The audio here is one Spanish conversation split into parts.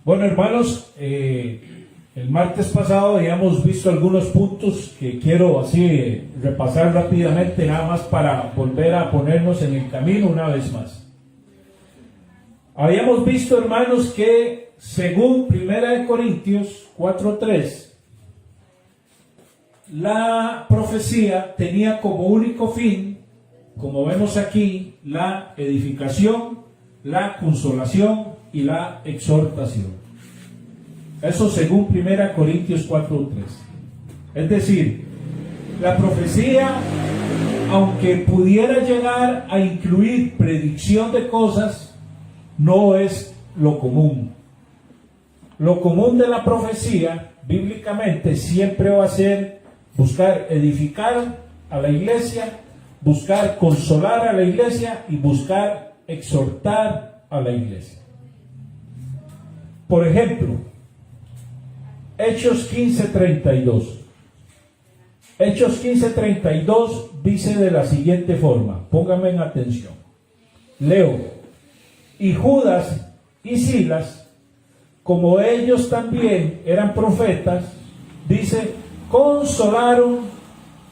Bueno, hermanos, el martes pasado habíamos visto algunos puntos que quiero así repasar rápidamente, nada más para volver a ponernos en el camino una vez más. Habíamos visto, hermanos, que según 1 Corintios 4:3, la profecía tenía como único fin, como vemos aquí, la edificación, la consolación y la exhortación. Eso según 1 Corintios 4:3. Es decir, la profecía, aunque pudiera llegar a incluir predicción de cosas, no es lo común. Lo común de la profecía, bíblicamente, siempre va a ser buscar edificar a la iglesia, buscar consolar a la iglesia y buscar exhortar a la iglesia. Por ejemplo, Hechos 15:32. Hechos 15:32 dice de la siguiente forma, pónganme en atención. Leo: y Judas y Silas, como ellos también eran profetas, dice, consolaron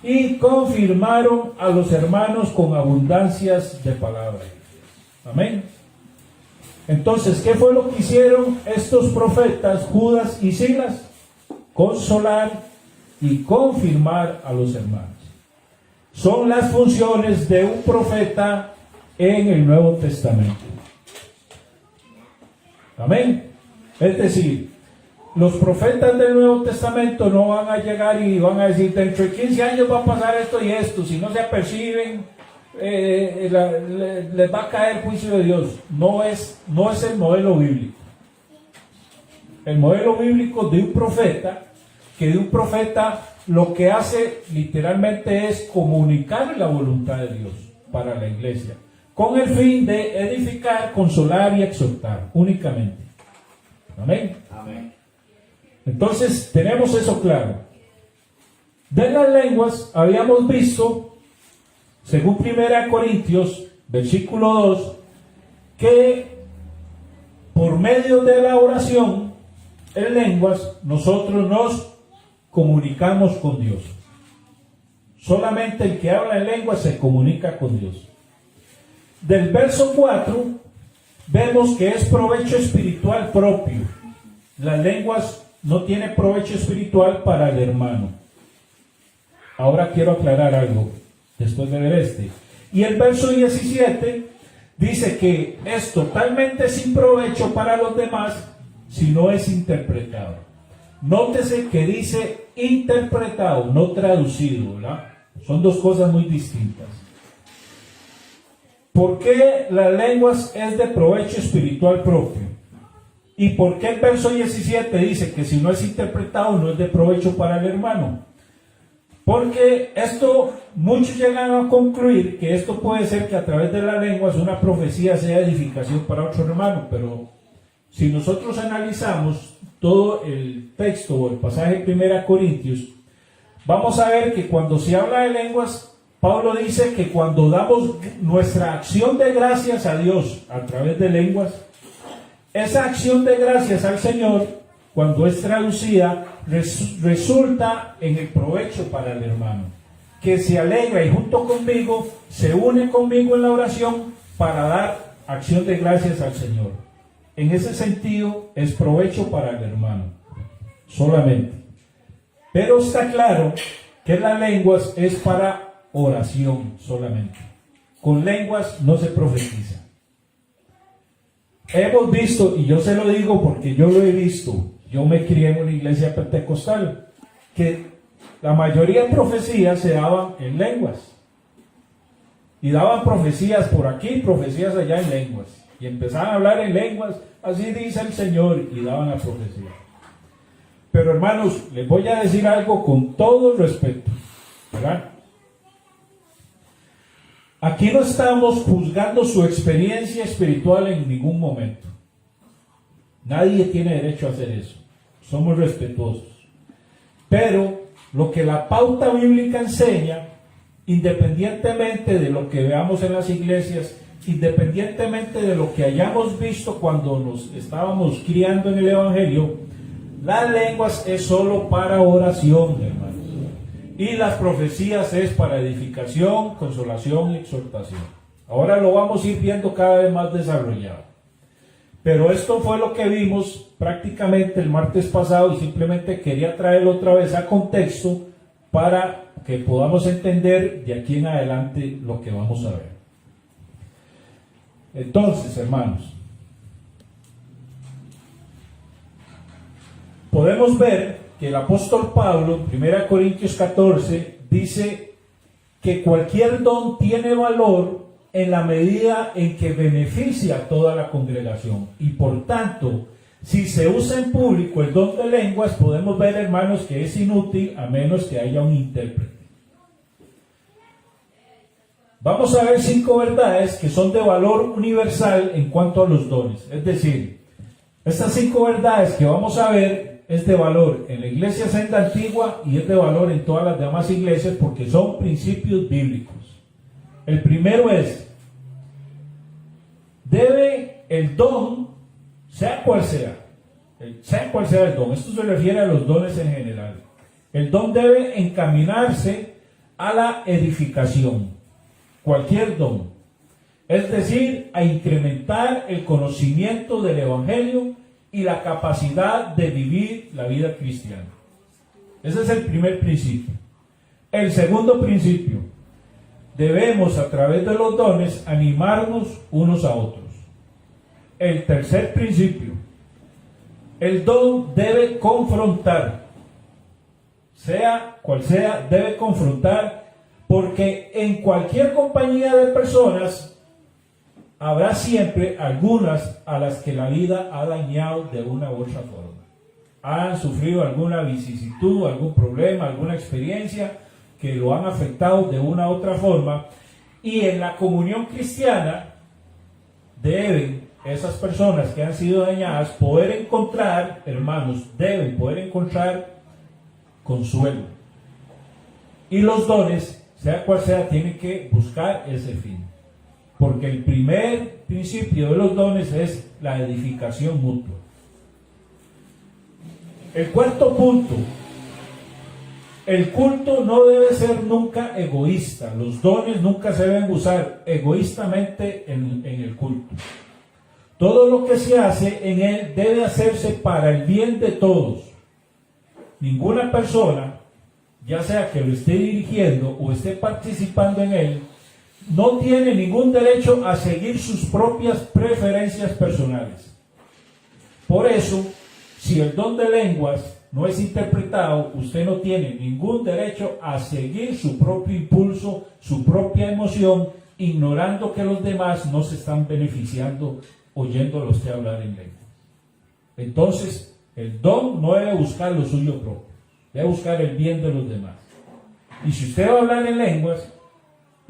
y confirmaron a los hermanos con abundancias de palabra. Amén. Entonces, ¿qué fue lo que hicieron estos profetas, Judas y Silas? Consolar y confirmar a los hermanos. Son las funciones de un profeta en el Nuevo Testamento. Amén. Es decir, los profetas del Nuevo Testamento no van a llegar y van a decir, dentro de 15 años va a pasar esto y esto, si no se aperciben, les va a caer juicio de Dios. No es el modelo bíblico. El modelo bíblico de un profeta, que de un profeta lo que hace literalmente es comunicar la voluntad de Dios para la iglesia, con el fin de edificar, consolar y exhortar, únicamente. Amén. Amén. Entonces, tenemos eso claro. De las lenguas, habíamos visto, según 1 Corintios, versículo 2, que por medio de la oración en lenguas, nosotros nos comunicamos con Dios. Solamente el que habla en lenguas se comunica con Dios. Del verso 4, vemos que es provecho espiritual propio. Las lenguas no tienen provecho espiritual para el hermano. Ahora quiero aclarar algo, después de ver este. Y el verso 17 dice que es totalmente sin provecho para los demás si no es interpretado. Nótese que dice interpretado, no traducido, ¿verdad? Son dos cosas muy distintas. ¿Por qué las lenguas es de provecho espiritual propio? ¿Y por qué el verso 17 dice que si no es interpretado no es de provecho para el hermano? Porque esto, muchos llegan a concluir que esto puede ser que a través de las lenguas una profecía sea edificación para otro hermano, pero si nosotros analizamos todo el texto o el pasaje de 1 Corintios, vamos a ver que cuando se habla de lenguas, Pablo dice que cuando damos nuestra acción de gracias a Dios a través de lenguas, esa acción de gracias al Señor, cuando es traducida, resulta en el provecho para el hermano, que se alegra y junto conmigo se une conmigo en la oración para dar acción de gracias al Señor. En ese sentido es provecho para el hermano, solamente. Pero está claro que las lenguas es para oración solamente. Con lenguas no se profetiza. Hemos visto, y yo se lo digo porque yo lo he visto, yo me crié en una iglesia pentecostal, que la mayoría de profecías se daban en lenguas. Y daban profecías por aquí, profecías allá en lenguas. Y empezaban a hablar en lenguas, así dice el Señor, y daban la profecía. Pero hermanos, les voy a decir algo con todo respeto, ¿verdad? Aquí no estamos juzgando su experiencia espiritual en ningún momento. Nadie tiene derecho a hacer eso. Somos respetuosos. Pero lo que la pauta bíblica enseña, independientemente de lo que veamos en las iglesias, independientemente de lo que hayamos visto cuando nos estábamos criando en el Evangelio, las lenguas es solo para oración, hermanos. Y las profecías es para edificación, consolación y exhortación. Ahora lo vamos a ir viendo cada vez más desarrollado. Pero esto fue lo que vimos prácticamente el martes pasado y simplemente quería traerlo otra vez a contexto para que podamos entender de aquí en adelante lo que vamos a ver. Entonces, hermanos, podemos ver que el apóstol Pablo, 1 Corintios 14, dice que cualquier don tiene valor en la medida en que beneficia a toda la congregación. Y por tanto, si se usa en público el don de lenguas, podemos ver, hermanos, que es inútil a menos que haya un intérprete. Vamos a ver 5 verdades que son de valor universal en cuanto a los dones. Es decir, estas 5 verdades que vamos a ver es de valor en la iglesia senda antigua y es de valor en todas las demás iglesias porque son principios bíblicos. El primero es, debe el don, sea cual sea el don, esto se refiere a los dones en general, el don debe encaminarse a la edificación, cualquier don, es decir, a incrementar el conocimiento del Evangelio y la capacidad de vivir la vida cristiana. Ese es el primer principio. El segundo principio, debemos a través de los dones animarnos unos a otros. El tercer principio, el don debe confrontar, sea cual sea, debe confrontar, porque en cualquier compañía de personas habrá siempre algunas a las que la vida ha dañado de una u otra forma. Han sufrido alguna vicisitud, algún problema, alguna experiencia que lo han afectado de una u otra forma. Y en la comunión cristiana deben esas personas que han sido dañadas poder encontrar, hermanos, deben poder encontrar consuelo. Y los dones, sea cual sea, tienen que buscar ese fin. Porque el primer principio de los dones es la edificación mutua. El cuarto punto, el culto no debe ser nunca egoísta. Los dones nunca se deben usar egoístamente en el culto. Todo lo que se hace en él debe hacerse para el bien de todos. Ninguna persona, ya sea que lo esté dirigiendo o esté participando en él, no tiene ningún derecho a seguir sus propias preferencias personales. Por eso, si el don de lenguas no es interpretado, usted no tiene ningún derecho a seguir su propio impulso, su propia emoción, ignorando que los demás no se están beneficiando oyéndolo usted hablar en lenguas. Entonces, el don no debe buscar lo suyo propio, debe buscar el bien de los demás. Y si usted va a hablar en lenguas,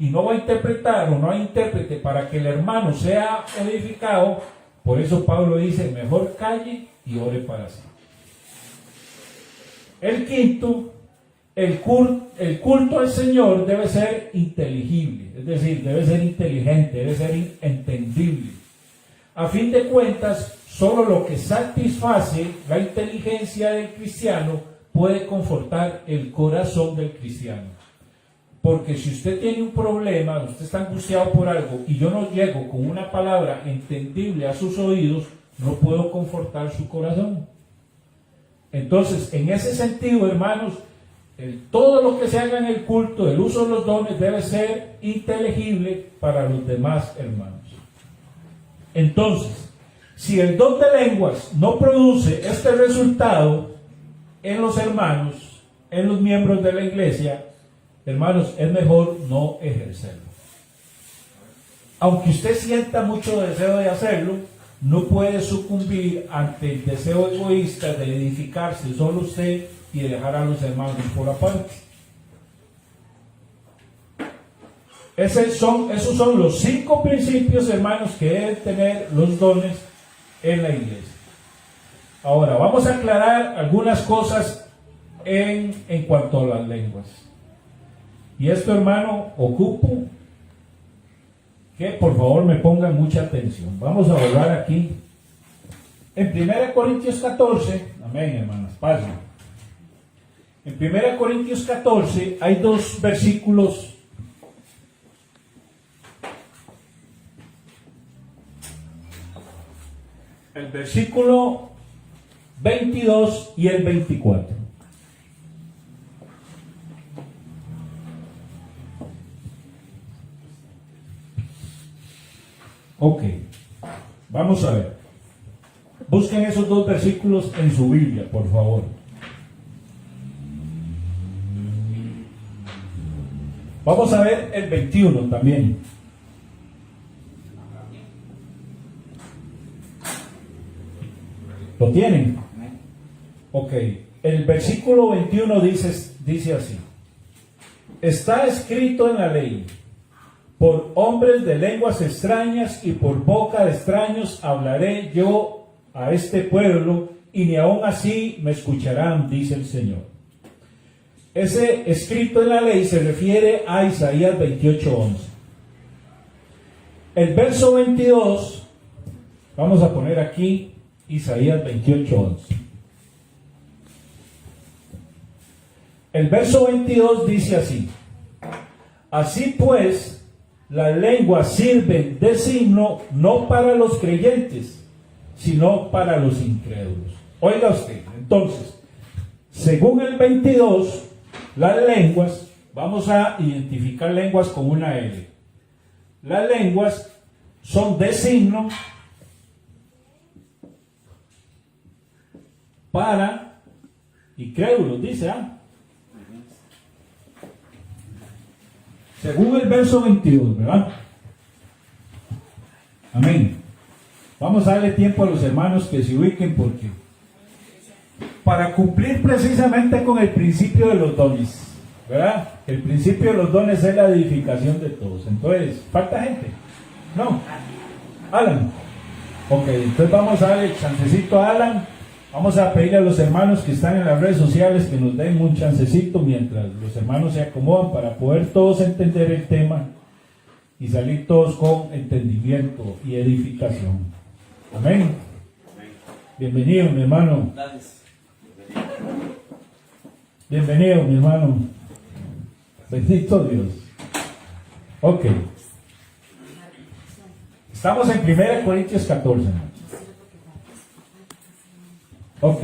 y no va a interpretar o no hay intérprete para que el hermano sea edificado, por eso Pablo dice, mejor calle y ore para sí. El quinto, el culto al Señor debe ser inteligible, es decir, debe ser inteligente, debe ser entendible. A fin de cuentas, solo lo que satisface la inteligencia del cristiano puede confortar el corazón del cristiano. Porque si usted tiene un problema, usted está angustiado por algo y yo no llego con una palabra entendible a sus oídos, no puedo confortar su corazón. Entonces, en ese sentido, hermanos, todo lo que se haga en el culto, el uso de los dones debe ser inteligible para los demás hermanos. Entonces, si el don de lenguas no produce este resultado en los hermanos, en los miembros de la iglesia, hermanos, es mejor no ejercerlo. Aunque usted sienta mucho deseo de hacerlo, no puede sucumbir ante el deseo egoísta de edificarse solo usted y de dejar a los hermanos por aparte. Esos son los 5 principios, hermanos, que deben tener los dones en la iglesia. Ahora, vamos a aclarar algunas cosas en cuanto a las lenguas. Y esto, hermano, ocupo que por favor me pongan mucha atención. Vamos a volver aquí. En 1 Corintios 14, amén, hermanas, pasen. En 1 Corintios 14 hay dos versículos. El versículo 22 y el 24. Ok, vamos a ver. Busquen esos dos versículos en su Biblia, por favor. Vamos a ver el 21 también. ¿Lo tienen? Ok, el versículo 21 dice así: está escrito en la ley, por hombres de lenguas extrañas y por boca de extraños hablaré yo a este pueblo, y ni aun así me escucharán, dice el Señor. Ese escrito en la ley se refiere a Isaías 28:11. El verso 22, vamos a poner aquí Isaías 28:11. El verso 22 dice así: así pues, las lenguas sirven de signo no para los creyentes, sino para los incrédulos. Oiga usted, entonces, según el 22, las lenguas, vamos a identificar lenguas con una L. Las lenguas son de signo para incrédulos, dice, según el verso 22, ¿verdad? Amén. Vamos a darle tiempo a los hermanos que se ubiquen, porque para cumplir precisamente con el principio de los dones, ¿verdad? El principio de los dones es la edificación de todos. Entonces, ¿falta gente? No. Alan. Ok, entonces vamos a darle chancecito a Alan. Vamos a pedirle a los hermanos que están en las redes sociales que nos den un chancecito mientras los hermanos se acomodan, para poder todos entender el tema y salir todos con entendimiento y edificación. Amén. Bienvenido, mi hermano. Bienvenido, mi hermano. Bendito Dios. Ok. Estamos en 1 Corintios 14. Ok.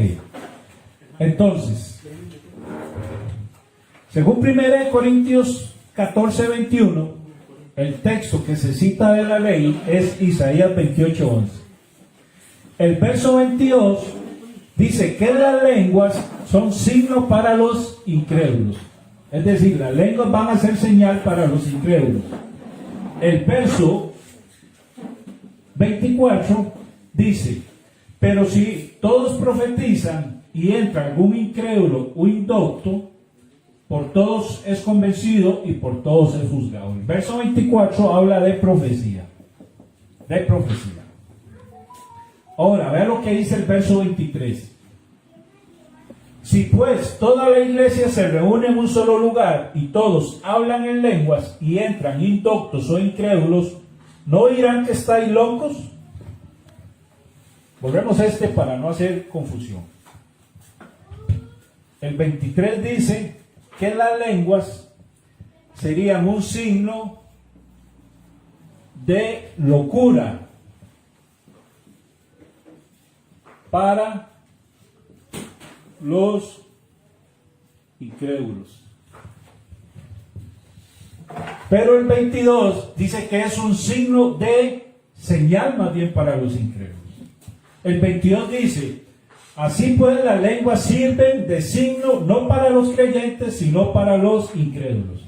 Entonces, según 1 Corintios 14, 21, el texto que se cita de la ley es Isaías 28, 11. El verso 22 dice que las lenguas son signo para los incrédulos. Es decir, las lenguas van a ser señal para los incrédulos. El verso 24 dice: pero si todos profetizan y entra algún incrédulo o indocto, por todos es convencido y por todos es juzgado. El verso 24 habla de profecía. De profecía. Ahora, vea lo que dice el verso 23. Si pues toda la iglesia se reúne en un solo lugar y todos hablan en lenguas y entran indoctos o incrédulos, ¿no dirán que estáis locos? Volvemos a para no hacer confusión. El 23 dice que las lenguas serían un signo de locura para los incrédulos. Pero el 22 dice que es un signo de señal más bien para los incrédulos. El 22 dice: así pues las lenguas sirven de signo no para los creyentes, sino para los incrédulos.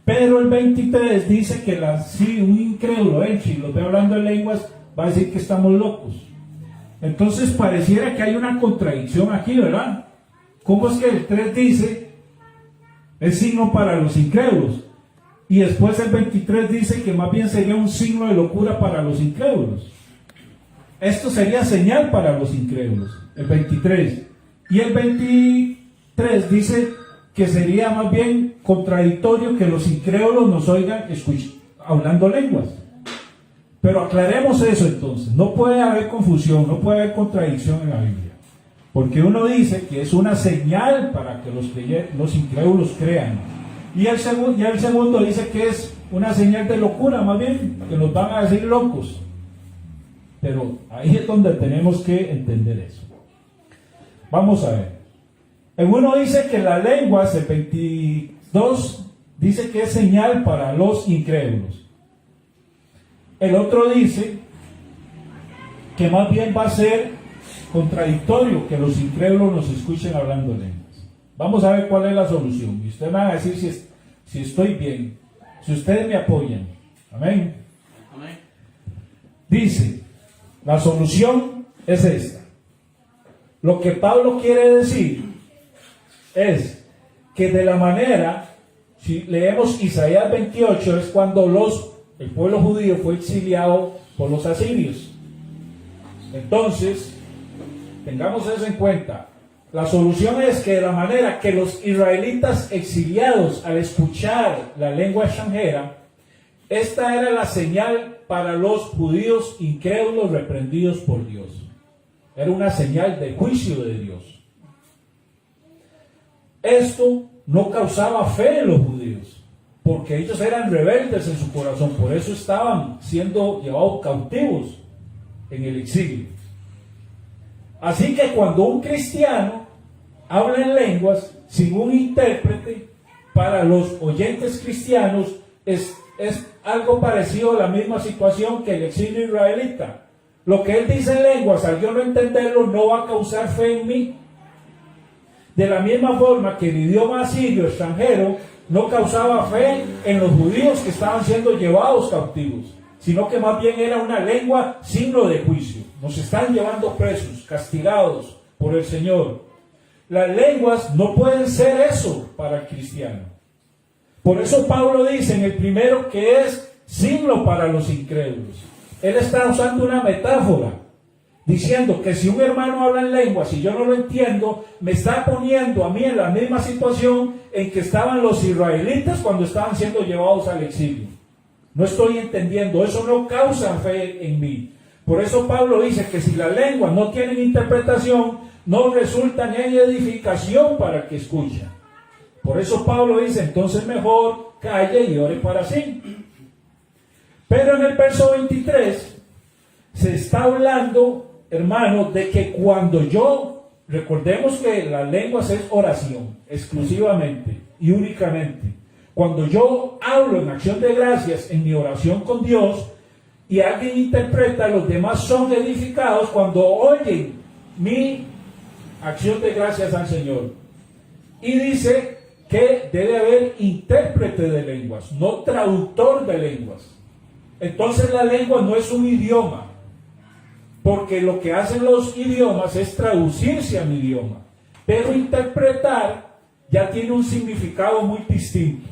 Pero el 23 dice que si un incrédulo si los ve hablando en lenguas, va a decir que estamos locos. Entonces pareciera que hay una contradicción aquí, ¿verdad? ¿Cómo es que el 3 dice es signo para los incrédulos? Y después el 23 dice que más bien sería un signo de locura para los incrédulos. Esto sería señal para los incrédulos, el 23. Y el 23 dice que sería más bien contradictorio que los incrédulos nos oigan hablando lenguas. Pero aclaremos eso entonces. No puede haber confusión, no puede haber contradicción en la Biblia. Porque uno dice que es una señal para que los incrédulos crean. Y el segundo dice que es una señal de locura, más bien, que nos van a decir locos. Pero ahí es donde tenemos que entender eso. Vamos a ver. En uno dice que la lengua, el 22, dice que es señal para los incrédulos. El otro dice que más bien va a ser contradictorio que los incrédulos nos escuchen hablando lenguas. Vamos a ver cuál es la solución. Y ustedes van a decir si estoy bien, si ustedes me apoyan. Amén. Amén. Dice, la solución es esta. Lo que Pablo quiere decir es que de la manera, si leemos Isaías 28, es cuando el pueblo judío fue exiliado por los asirios. Entonces, tengamos eso en cuenta. La solución es que de la manera que los israelitas exiliados, al escuchar la lengua extranjera, esta era la señal para los judíos incrédulos reprendidos por Dios. Era una señal de juicio de Dios. Esto no causaba fe en los judíos, porque ellos eran rebeldes en su corazón, por eso estaban siendo llevados cautivos en el exilio. Así que cuando un cristiano habla en lenguas sin un intérprete, para los oyentes cristianos es algo parecido a la misma situación que el exilio israelita. Lo que él dice en lenguas, al yo no entenderlo, no va a causar fe en mí. De la misma forma que el idioma asirio extranjero no causaba fe en los judíos que estaban siendo llevados cautivos, sino que más bien era una lengua signo de juicio. Nos están llevando presos, castigados por el Señor. Las lenguas no pueden ser eso para el cristiano. Por eso Pablo dice en el primero que es signo para los incrédulos. Él está usando una metáfora, diciendo que si un hermano habla en lenguas y yo no lo entiendo, me está poniendo a mí en la misma situación en que estaban los israelitas cuando estaban siendo llevados al exilio. No estoy entendiendo, eso no causa fe en mí. Por eso Pablo dice que si las lenguas no tienen interpretación, no resultan en edificación para el que escucha. Por eso Pablo dice, entonces mejor calle y ore para sí. Pero en el verso 23 se está hablando, hermano, de que cuando recordemos que las lenguas es oración, exclusivamente y únicamente. Cuando yo hablo en acción de gracias en mi oración con Dios y alguien interpreta, los demás son edificados cuando oyen mi acción de gracias al Señor. Y dice que debe haber intérprete de lenguas, no traductor de lenguas. Entonces la lengua no es un idioma, porque lo que hacen los idiomas es traducirse a mi idioma, pero interpretar ya tiene un significado muy distinto.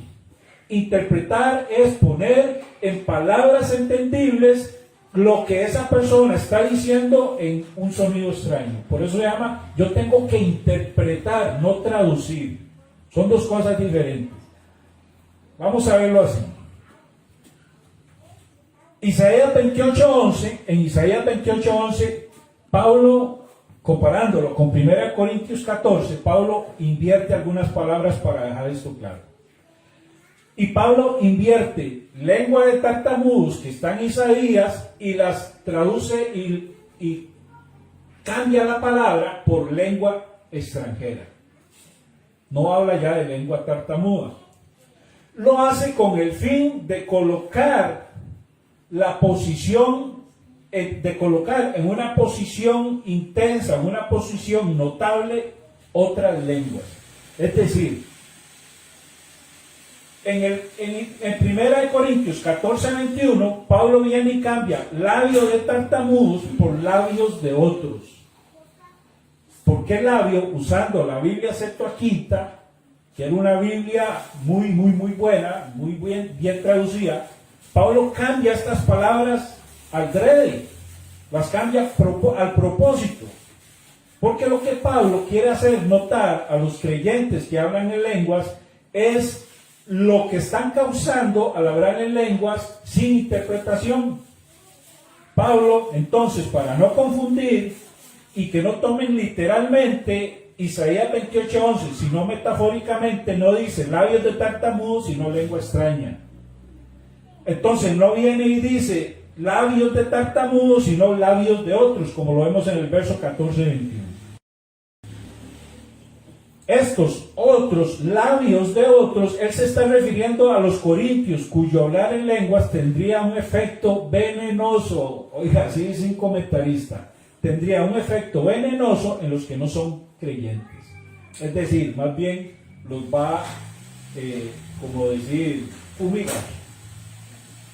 Interpretar es poner en palabras entendibles lo que esa persona está diciendo en un sonido extraño. Por eso se llama, yo tengo que interpretar, no traducir. Son dos cosas diferentes. Vamos a verlo así. Isaías 28:11, en Isaías 28:11, Pablo, comparándolo con 1 Corintios 14, Pablo invierte algunas palabras para dejar esto claro. Y Pablo invierte lengua de tartamudos que está en Isaías y las traduce y cambia la palabra por lengua extranjera. No habla ya de lengua tartamuda. Lo hace con el fin de colocar la posición, de colocar en una posición intensa, en una posición notable, otras lenguas. Es decir, en 1 Corintios 14:21, Pablo viene y cambia labios de tartamudos por labios de otros. ¿Por qué labio? Usando la Biblia Septuaginta, que era una Biblia muy buena, muy bien traducida. Pablo cambia estas palabras adrede, las cambia al propósito, porque lo que Pablo quiere hacer notar a los creyentes que hablan en lenguas es lo que están causando al hablar en lenguas sin interpretación. Pablo, entonces, para no confundir y que no tomen literalmente Isaías 28:11, sino metafóricamente, no dice labios de tartamudo, sino lengua extraña. Entonces no viene y dice labios de tartamudo, sino labios de otros, como lo vemos en el verso 14-21. Estos otros labios de otros, él se está refiriendo a los corintios, cuyo hablar en lenguas tendría un efecto venenoso. Oiga, así dice un comentarista, tendría un efecto venenoso en los que no son creyentes. Es decir, más bien los va, como decir, fumigar,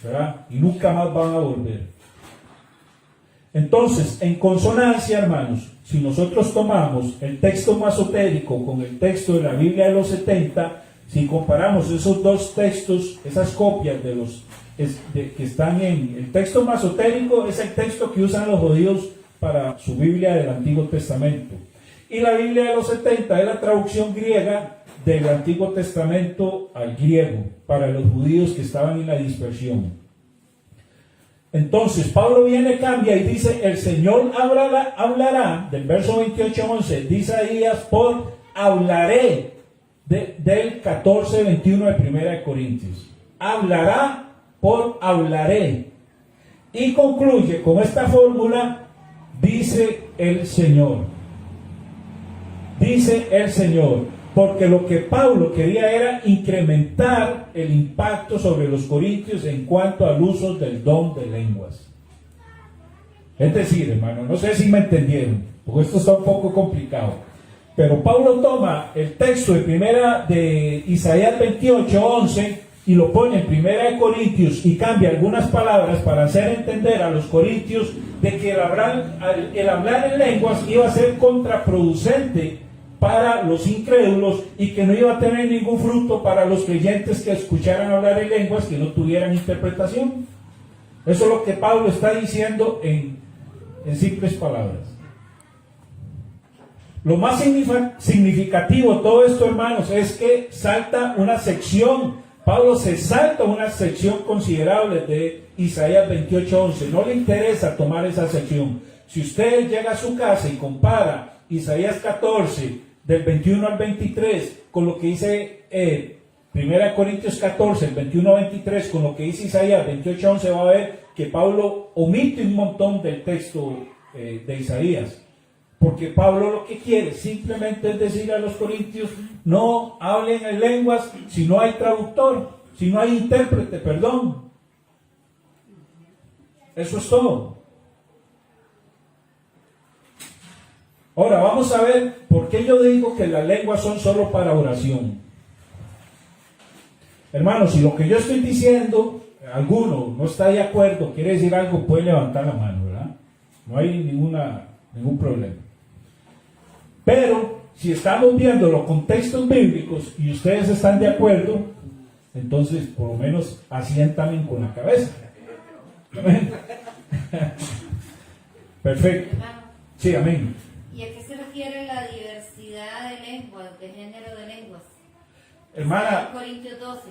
¿verdad? Y nunca más van a volver. Entonces, en consonancia, hermanos, si nosotros tomamos el texto masotérico con el texto de la Biblia de los 70, si comparamos esos dos textos, esas copias de los que están en el texto masotérico, es el texto que usan los judíos para su Biblia del Antiguo Testamento. Y la Biblia de los 70 es la traducción griega del Antiguo Testamento al griego, para los judíos que estaban en la dispersión. Entonces Pablo viene, cambia y dice, el Señor hablará, del verso 28-11, dice Isaías, por hablaré, del 14-21 de 1 de Corintios. Hablará por hablaré. Y concluye con esta fórmula, dice el Señor. Dice el Señor. Porque lo que Pablo quería era incrementar el impacto sobre los corintios en cuanto al uso del don de lenguas. Es decir, hermano, no sé si me entendieron, porque esto está un poco complicado. Pero Pablo toma el texto de Isaías 28:11 y lo pone en 1 de Corintios y cambia algunas palabras para hacer entender a los corintios de que el hablar en lenguas iba a ser contraproducente para los incrédulos y que no iba a tener ningún fruto para los creyentes que escucharan hablar en lenguas que no tuvieran interpretación. Eso es lo que Pablo está diciendo en simples palabras. Lo más significativo de todo esto, hermanos, es que salta una sección. Pablo se salta una sección considerable de Isaías 28:11. No le interesa tomar esa sección. Si usted llega a su casa y compara Isaías 14, del 21 al 23, con lo que dice 1 Corintios 14, el 21 al 23, con lo que dice Isaías 28:11, va a ver que Pablo omite un montón del texto de Isaías. Porque Pablo lo que quiere simplemente es decir a los corintios, no hablen en lenguas si no hay traductor, si no hay intérprete, perdón. Eso es todo. Ahora vamos a ver por qué yo digo que las lenguas son solo para oración. Hermanos, si lo que yo estoy diciendo, alguno no está de acuerdo, quiere decir algo, puede levantar la mano, ¿verdad? No hay ningún problema. Pero si estamos viendo los contextos bíblicos y ustedes están de acuerdo, entonces por lo menos asientan con la cabeza. Amén. Perfecto. Sí, amén. ¿Y a qué se refiere la diversidad de lenguas, de género de lenguas? Hermana, Corintios 12.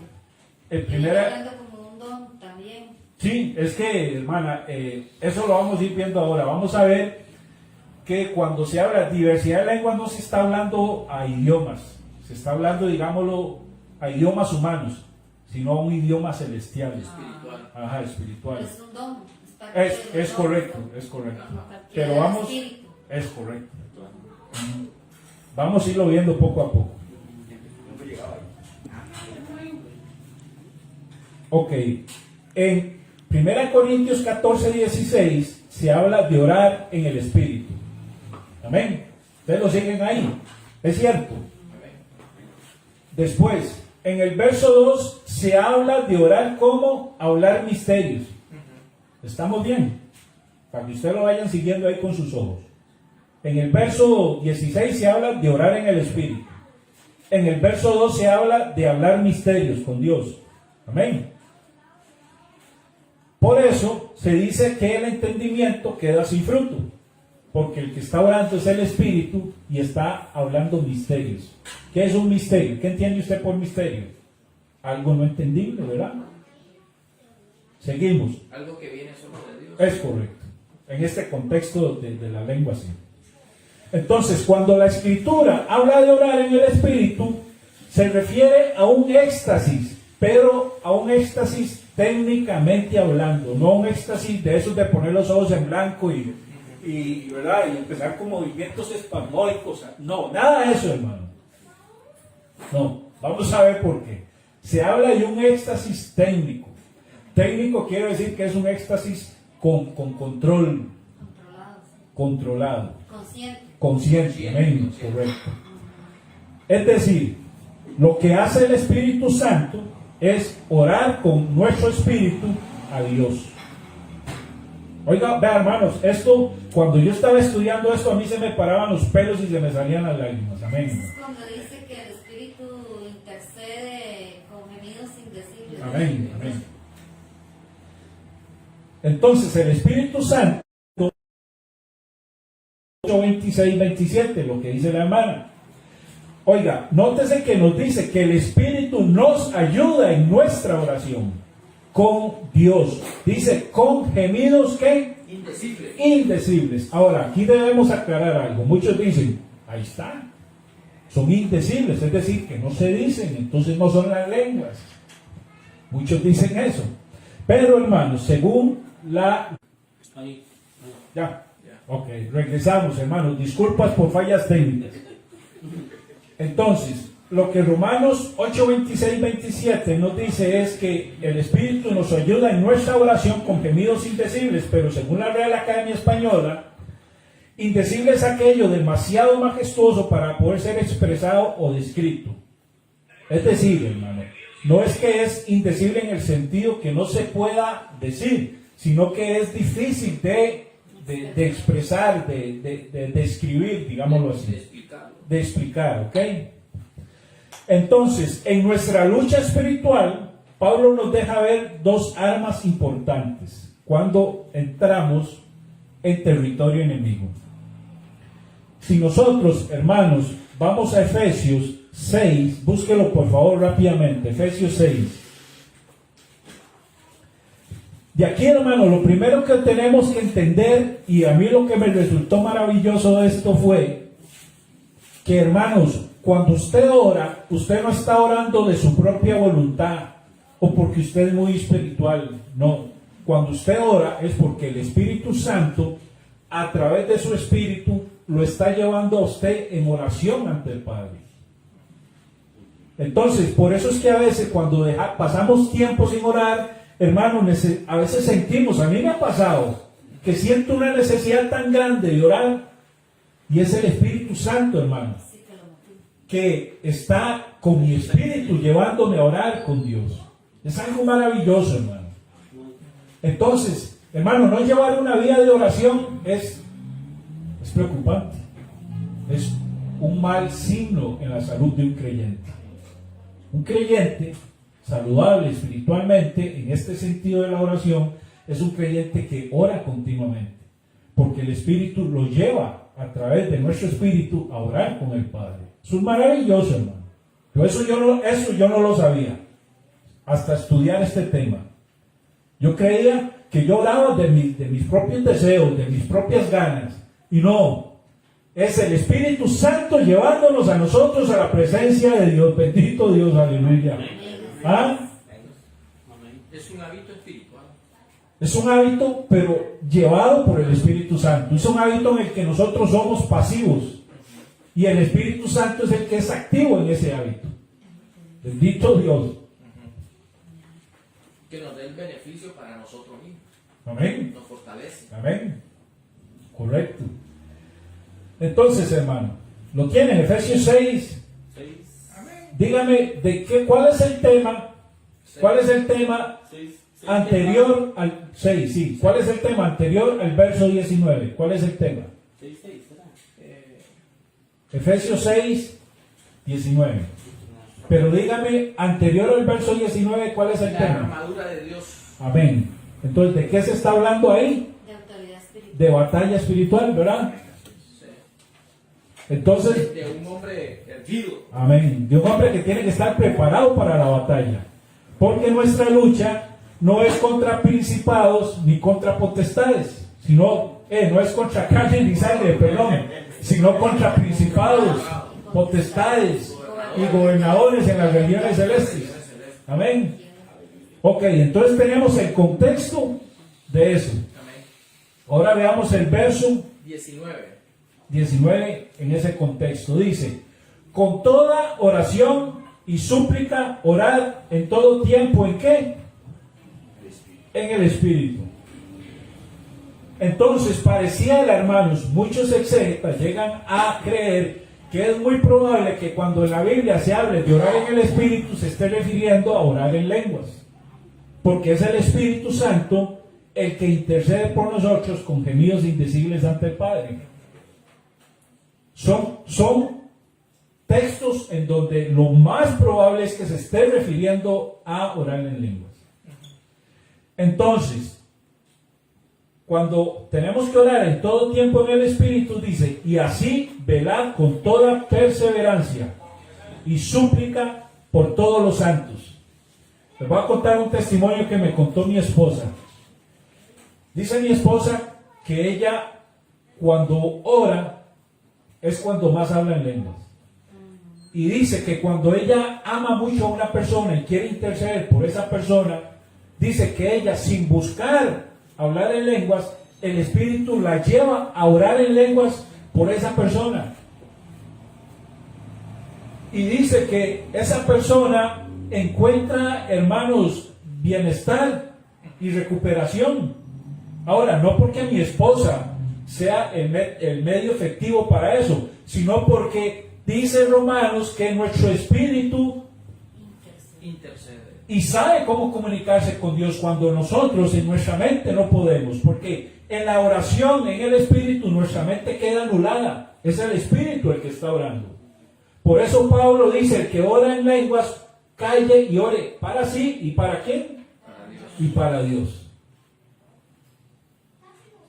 el primera... hablando como un don también. Sí, es que, hermana, eso lo vamos a ir viendo ahora. Vamos a ver que cuando se habla de diversidad de lenguas no se está hablando a idiomas. Se está hablando, digámoslo, a idiomas humanos, sino a un idioma celestial. Espiritual. Ajá, espiritual. Es un don. Es correcto, es correcto. Pero vamos... Es correcto. Vamos a irlo viendo poco a poco. Ok. En 1 Corintios 14:16 se habla de orar en el Espíritu. Amén. Ustedes lo siguen ahí. Es cierto. Después, en el verso 2 se habla de orar como hablar misterios. ¿Estamos bien? Para que ustedes lo vayan siguiendo ahí con sus ojos. En el verso 16 se habla de orar en el Espíritu. En el verso 2 se habla de hablar misterios con Dios. Amén. Por eso se dice que el entendimiento queda sin fruto. Porque el que está orando es el Espíritu y está hablando misterios. ¿Qué es un misterio? ¿Qué entiende usted por misterio? Algo no entendible, ¿verdad? Seguimos. Algo que viene solo de Dios. Es correcto. en este contexto de la lengua así. Entonces, cuando la Escritura habla de orar en el Espíritu, se refiere a un éxtasis, pero a un éxtasis técnicamente hablando, no un éxtasis de esos de poner los ojos en blanco ¿verdad? Y empezar con movimientos espasmódicos. No, nada de eso, hermano. No, vamos a ver por qué. Se habla de un éxtasis técnico. Técnico quiere decir que es un éxtasis con control. Controlado. Consciente, amén, correcto. Es decir, lo que hace el Espíritu Santo es orar con nuestro espíritu a Dios. Oiga, vea, hermanos, esto, cuando yo estaba estudiando esto, a mí se me paraban los pelos y se me salían las lágrimas. Amén. Es cuando dice que el Espíritu intercede con gemidos indecibles. Amén, amén. Entonces, el Espíritu Santo, 26, 27, lo que dice la hermana. Oiga, nótese que nos dice que el Espíritu nos ayuda en nuestra oración con Dios. Dice, con gemidos ¿qué? Indecibles. Indecibles. Ahora, aquí debemos aclarar algo. Muchos dicen, ahí está, son indecibles, es decir, que no se dicen, entonces no son las lenguas. Muchos dicen eso. Pero, hermanos, según la... Ahí. Ya. Ok, regresamos, hermanos. Disculpas por fallas técnicas. Entonces, lo que Romanos 8, 26, 27 nos dice es que el Espíritu nos ayuda en nuestra oración con gemidos indecibles, pero según la Real Academia Española, indecible es aquello demasiado majestuoso para poder ser expresado o descrito. Es decir, hermano, no es que es indecible en el sentido que no se pueda decir, sino que es difícil de expresar, de describir, digámoslo así, de explicar, ¿ok? Entonces, en nuestra lucha espiritual, Pablo nos deja ver dos armas importantes cuando entramos en territorio enemigo. Si nosotros, hermanos, vamos a Efesios 6, búsquelo por favor rápidamente, Efesios 6. De aquí, hermano, lo primero que tenemos que entender, y a mí lo que me resultó maravilloso de esto fue que, hermanos, cuando usted ora, usted no está orando de su propia voluntad o porque usted es muy espiritual. No, cuando usted ora es porque el Espíritu Santo, a través de su Espíritu, lo está llevando a usted en oración ante el Padre. Entonces, por eso es que a veces cuando pasamos tiempo sin orar, hermano, a veces sentimos, a mí me ha pasado, que siento una necesidad tan grande de orar, y es el Espíritu Santo, hermano, que está con mi espíritu llevándome a orar con Dios. Es algo maravilloso, hermano. Entonces, hermano, no llevar una vida de oración es preocupante. Es un mal signo en la salud de un creyente. Un creyente saludable espiritualmente, en este sentido de la oración, es un creyente que ora continuamente, porque el Espíritu lo lleva a través de nuestro espíritu a orar con el Padre. Eso es maravilloso, hermano. Eso yo no lo sabía hasta estudiar este tema. Yo creía que yo oraba de mis propios deseos, de mis propias ganas, y no, es el Espíritu Santo llevándonos a nosotros a la presencia de Dios. Bendito Dios, aleluya. ¿Ah? Es un hábito espiritual. Es un hábito, pero llevado por el Espíritu Santo. Es un hábito en el que nosotros somos pasivos. Y el Espíritu Santo es el que es activo en ese hábito. Bendito Dios. Que nos dé el beneficio para nosotros mismos. Amén. Nos fortalece. Amén. Correcto. Entonces, hermano, ¿lo tienen? Efesios 6. Dígame, ¿cuál es el tema? ¿Cuál es el tema anterior al 6? Sí, ¿cuál es el tema anterior al verso 19? ¿Cuál es el tema? Efesios 6, 19. Pero dígame, anterior al verso 19, ¿cuál es el tema? La armadura de Dios. Amén. Entonces, ¿de qué se está hablando ahí? De autoridad espiritual. De batalla espiritual, ¿verdad? Entonces, De un hombre erguido. amén, de un hombre que tiene que estar preparado para la batalla, porque nuestra lucha no es contra principados ni contra potestades, sino no es contra carne ni sangre, perdón, sino contra principados, potestades y gobernadores en las regiones celestes. Amén. Ok, entonces tenemos el contexto de eso. Ahora veamos el verso 19 en ese contexto. Dice: con toda oración y súplica, orad en todo tiempo. ¿En qué? En el Espíritu. Entonces pareciera, hermanos, muchos exégetas llegan a creer que es muy probable que cuando en la Biblia se hable de orar en el Espíritu se esté refiriendo a orar en lenguas, porque es el Espíritu Santo el que intercede por nosotros con gemidos indecibles ante el Padre. Son textos en donde lo más probable es que se esté refiriendo a orar en lenguas. Entonces, cuando tenemos que orar en todo tiempo en el Espíritu, dice: y así velad con toda perseverancia y súplica por todos los santos. Les voy a contar un testimonio que me contó mi esposa. Dice mi esposa que ella, cuando ora, es cuando más habla en lenguas. Y dice que cuando ella ama mucho a una persona y quiere interceder por esa persona, dice que ella, sin buscar hablar en lenguas, el Espíritu la lleva a orar en lenguas por esa persona. Y dice que esa persona encuentra, hermanos, bienestar y recuperación. Ahora, no porque mi esposa sea el medio efectivo para eso, sino porque dice Romanos que nuestro espíritu intercede y sabe cómo comunicarse con Dios cuando nosotros en nuestra mente no podemos, porque en la oración, en el Espíritu, nuestra mente queda anulada. Es el Espíritu el que está orando. Por eso Pablo dice: el que ora en lenguas, calle y ore para sí. ¿Y para quién? para Dios. Y para Dios.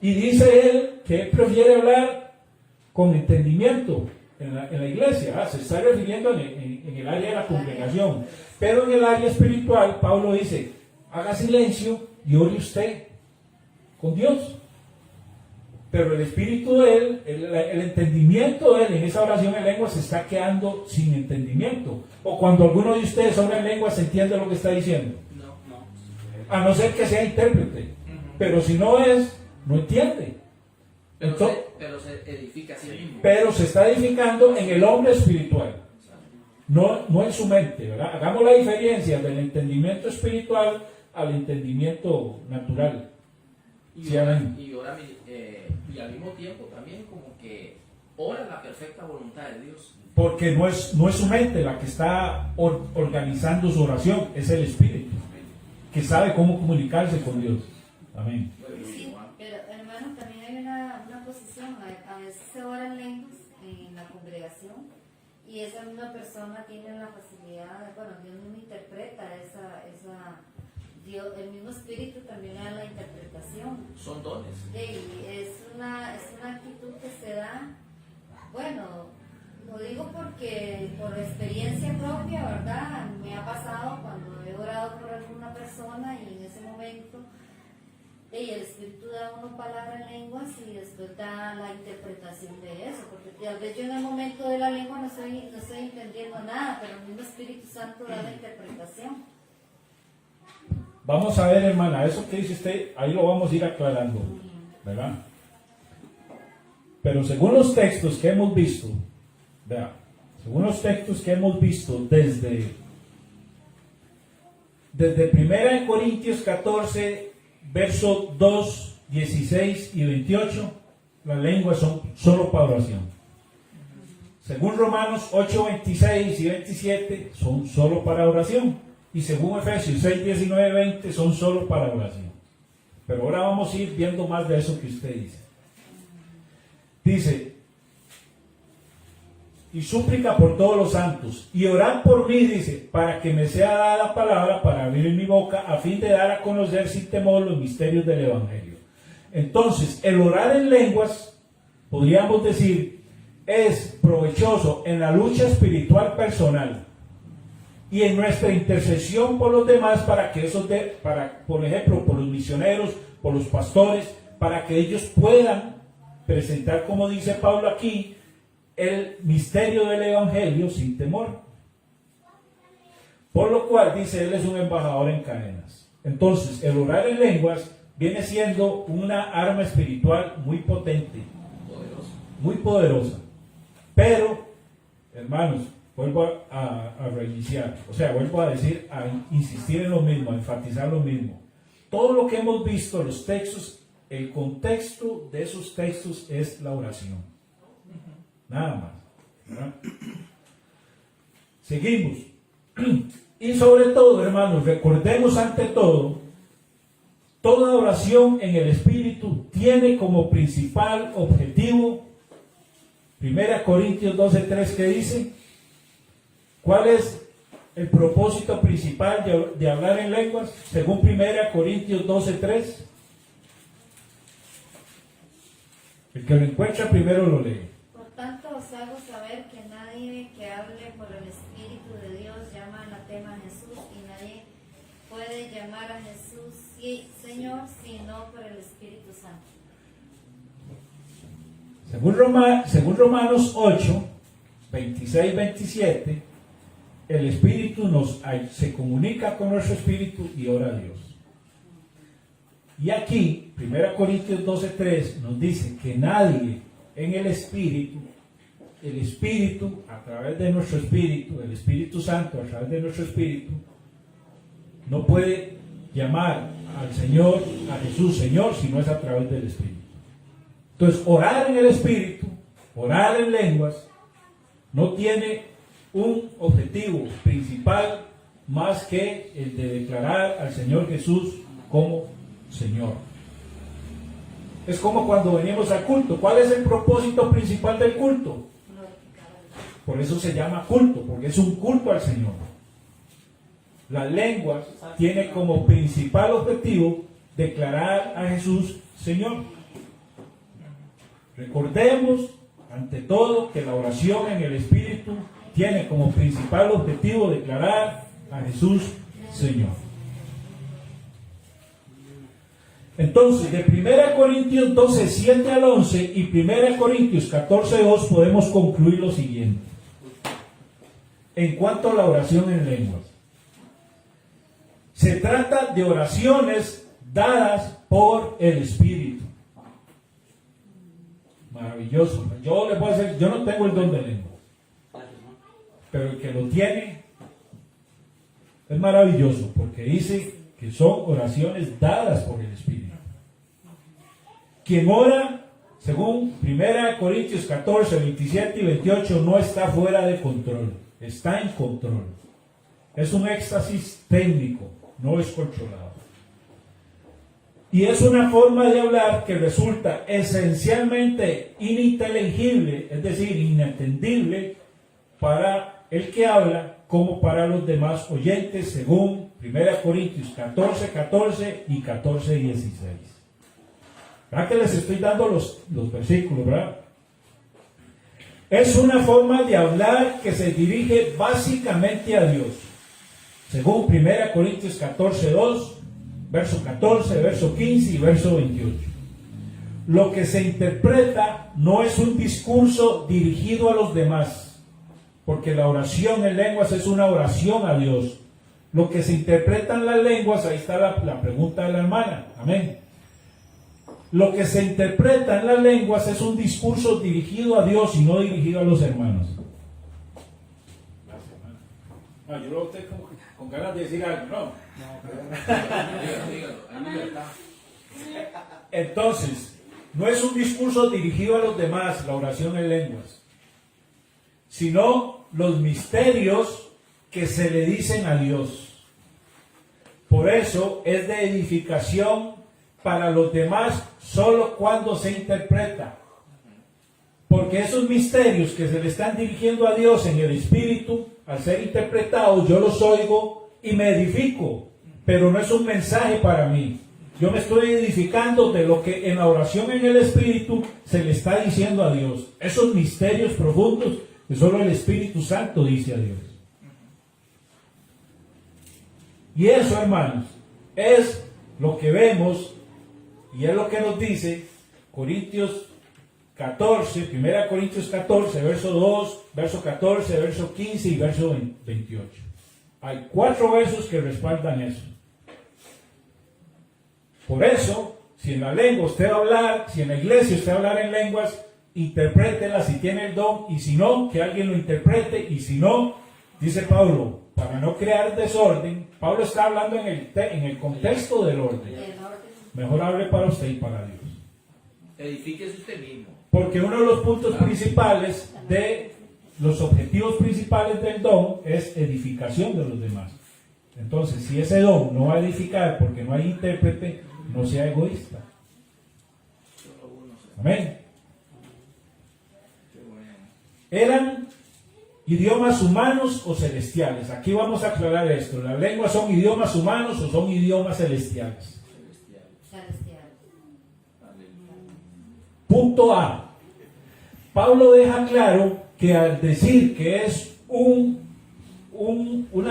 Y dice él que él prefiere hablar con entendimiento en la iglesia. Se está refiriendo en el área de la congregación. Pero en el área espiritual, Pablo dice: haga silencio y ore usted con Dios. Pero el espíritu de él, el entendimiento de él en esa oración en lenguas se está quedando sin entendimiento. O cuando alguno de ustedes ora en lenguas, ¿se entiende lo que está diciendo? No. A no ser que sea intérprete. Pero si no es, no entiende. Entonces, Pero se edifica a sí mismo. pero se está edificando en el hombre espiritual, no en su mente, ¿verdad? Hagamos la diferencia del entendimiento espiritual al entendimiento natural. Y Sí, ora, amén. y al mismo tiempo también como que ora la perfecta voluntad de Dios. Porque no es su mente la que está organizando su oración, es el espíritu, que sabe cómo comunicarse con Dios. Amén. Sí, pero hermanos, también hay una posición. A veces se ora en lenguas en la congregación y esa misma persona tiene la facilidad de, bueno, Dios mismo interpreta Dios, el mismo espíritu también le da la interpretación. Son dones. Y es una actitud que se da, bueno, lo digo porque por experiencia propia, ¿verdad? Me ha pasado cuando he orado por alguna persona y en ese momento el Espíritu da a uno palabra en lenguas y después da la interpretación de eso, porque tal vez yo en el momento de la lengua no estoy entendiendo nada, pero el mismo Espíritu Santo da la interpretación. Vamos a ver, hermana, eso que dice usted, ahí lo vamos a ir aclarando, ¿verdad? Pero según los textos que hemos visto, vea, según los textos que hemos visto desde 1 Corintios 14, verso 2, 16 y 28, las lenguas son solo para oración. Según Romanos 8, 26 y 27, son solo para oración. Y según Efesios 6, 19 y 20, son solo para oración. Pero ahora vamos a ir viendo más de eso que usted dice. Dice: y súplica por todos los santos, y orad por mí, dice, para que me sea dada palabra para abrir mi boca, a fin de dar a conocer sin temor los misterios del Evangelio. Entonces, el orar en lenguas, podríamos decir, es provechoso en la lucha espiritual personal y en nuestra intercesión por los demás, para que por ejemplo, por los misioneros, por los pastores, para que ellos puedan presentar, como dice Pablo aquí, el misterio del Evangelio sin temor. Por lo cual, dice, él es un embajador en cadenas. Entonces, el orar en lenguas viene siendo una arma espiritual muy potente, muy poderosa. Pero, hermanos, vuelvo a reiniciar, o sea, vuelvo a decir, a insistir en lo mismo, a enfatizar lo mismo. Todo lo que hemos visto, los textos, el contexto de esos textos es la oración. Nada más, ¿verdad? Seguimos. Y sobre todo, hermanos, recordemos ante todo, toda oración en el Espíritu tiene como principal objetivo, 1 Corintios 12:3, que dice, ¿cuál es el propósito principal de hablar en lenguas? Según 1 Corintios 12:3. El que lo encuentra primero lo lee. Por tanto os hago saber que nadie que hable por el Espíritu de Dios llama anatema a Jesús, y nadie puede llamar a Jesús Señor sino por el Espíritu Santo. Según Romanos 8, 26-27, el Espíritu se comunica con nuestro Espíritu y ora a Dios. Y aquí, 1 Corintios 12:3 nos dice que nadie en el Espíritu a través de nuestro Espíritu, el Espíritu Santo a través de nuestro Espíritu, no puede llamar al Señor, a Jesús Señor, si no es a través del Espíritu. Entonces, orar en el Espíritu, orar en lenguas, no tiene un objetivo principal más que el de declarar al Señor Jesús como Señor. Es como cuando venimos al culto. ¿Cuál es el propósito principal del culto? Por eso se llama culto, porque es un culto al Señor. Las lenguas tiene como principal objetivo declarar a Jesús Señor. Recordemos, ante todo, que la oración en el Espíritu tiene como principal objetivo declarar a Jesús Señor. Entonces, de 1 Corintios 12:7 al 11 y 1 Corintios 14:2 podemos concluir lo siguiente. En cuanto a la oración en lenguas, se trata de oraciones dadas por el Espíritu. Maravilloso. Yo les voy a decir, yo no tengo el don de lengua, pero el que lo tiene es maravilloso, porque dice que son oraciones dadas por el Espíritu. Quien ora, según 1 Corintios 14, 27 y 28, no está fuera de control, está en control. Es un éxtasis técnico, no es controlado. Y es una forma de hablar que resulta esencialmente ininteligible, es decir, inentendible para el que habla como para los demás oyentes, según 1 Corintios 14, 14 y 14, 16. ¿Verdad que les estoy dando los versículos, verdad? Es una forma de hablar que se dirige básicamente a Dios, según 1 Corintios 14, 2, verso 14, verso 15 y verso 28. Lo que se interpreta no es un discurso dirigido a los demás, porque la oración en lenguas es una oración a Dios. Lo que se interpreta en las lenguas, ahí está la pregunta de la hermana, amén. Lo que se interpreta en las lenguas es un discurso dirigido a Dios y no dirigido a los hermanos. Gracias, hermano. Yo lo estoy con ganas de decir algo, ¿no? Entonces, no es un discurso dirigido a los demás, la oración en lenguas, sino los misterios que se le dicen a Dios. Por eso es de edificación para los demás solo cuando se interpreta. Porque esos misterios que se le están dirigiendo a Dios en el Espíritu, al ser interpretados, yo los oigo y me edifico, pero no es un mensaje para mí. Yo me estoy edificando de lo que en la oración en el Espíritu se le está diciendo a Dios. Esos misterios profundos que solo el Espíritu Santo dice a Dios. Y eso, hermanos, es lo que vemos Y es lo que nos dice Corintios 14, 1 Corintios 14, verso 2, verso 14, verso 15 y verso 28. Hay 4 versos que respaldan eso. Por eso, si en la lengua usted va a hablar, si en la iglesia usted va a hablar en lenguas, interprétela si tiene el don, y si no, que alguien lo interprete, y si no, dice Pablo, para no crear desorden. Pablo está hablando en el contexto del orden. Mejor hable para usted y para Dios. Edifíquese usted mismo. Porque uno de los puntos principales de los objetivos principales del don es edificación de los demás. Entonces, si ese don no va a edificar porque no hay intérprete, no sea egoísta. Amén. ¿Eran idiomas humanos o celestiales? Aquí vamos a aclarar esto. ¿Las lenguas son idiomas humanos o son idiomas celestiales? Punto A. Pablo deja claro que al decir que es una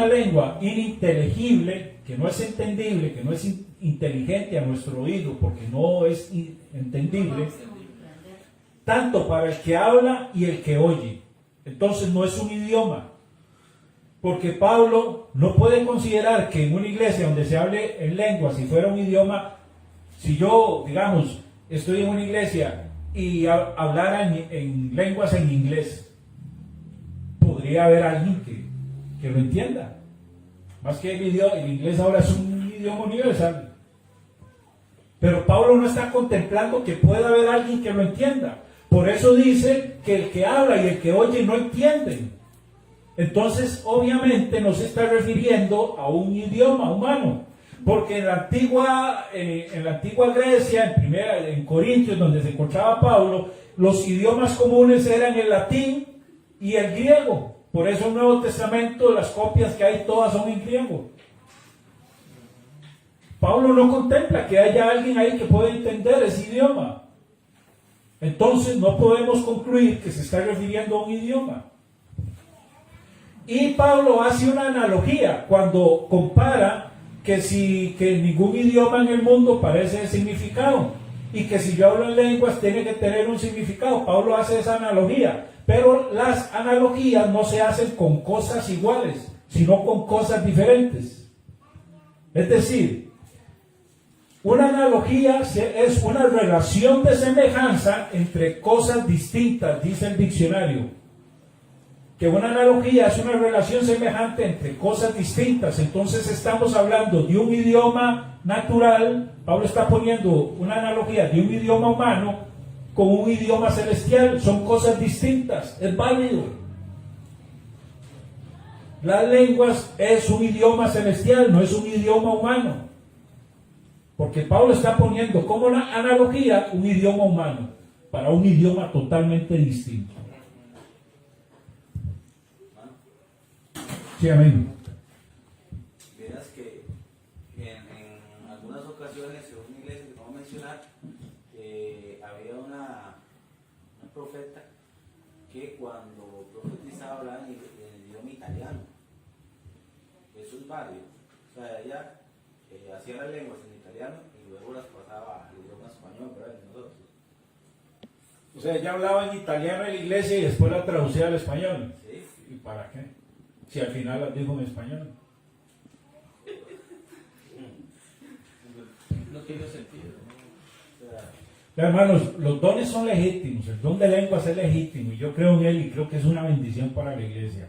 lengua ininteligible, que no es entendible, que no es inteligente a nuestro oído, porque no es entendible, tanto para el que habla y el que oye. Entonces no es un idioma, porque Pablo no puede considerar que en una iglesia donde se hable en lengua, si fuera un idioma, si yo, digamos, estoy en una iglesia y hablara en lenguas en inglés, podría haber alguien que lo entienda. Más que el inglés ahora es un idioma universal. Pero Pablo no está contemplando que pueda haber alguien que lo entienda. Por eso dice que el que habla y el que oye no entienden. Entonces, obviamente, no se está refiriendo a un idioma humano. Porque en la antigua Grecia, en Corintios, donde se encontraba Pablo, los idiomas comunes eran el latín y el griego. Por eso el Nuevo Testamento, las copias que hay, todas son en griego. Pablo no contempla que haya alguien ahí que pueda entender ese idioma. Entonces no podemos concluir que se está refiriendo a un idioma. Y Pablo hace una analogía cuando compara que ningún idioma en el mundo parece de significado, y que si yo hablo en lenguas tiene que tener un significado. Pablo hace esa analogía, pero las analogías no se hacen con cosas iguales, sino con cosas diferentes. Es decir, una analogía es una relación de semejanza entre cosas distintas, dice el diccionario. Que una analogía es una relación semejante entre cosas distintas. Entonces estamos hablando de un idioma natural. Pablo está poniendo una analogía de un idioma humano con un idioma celestial. Son cosas distintas, es válido. Las lenguas es un idioma celestial, no es un idioma humano. Porque Pablo está poniendo como una analogía un idioma humano para un idioma totalmente distinto. Sí, amén. Verás que en algunas ocasiones en una iglesia que vamos a mencionar, había una profeta que cuando profetizaba hablaba en el idioma italiano. Eso es válido. O sea, ella hacía las lenguas en italiano y luego las pasaba al idioma español, ¿verdad? Nosotros. O sea, ella hablaba en italiano en la iglesia y después la traducía al español. Sí. ¿Y para qué? Si al final las dijo en español. No tiene sentido. Hermanos, los dones son legítimos, el don de lenguas es legítimo y yo creo en él y creo que es una bendición para la iglesia.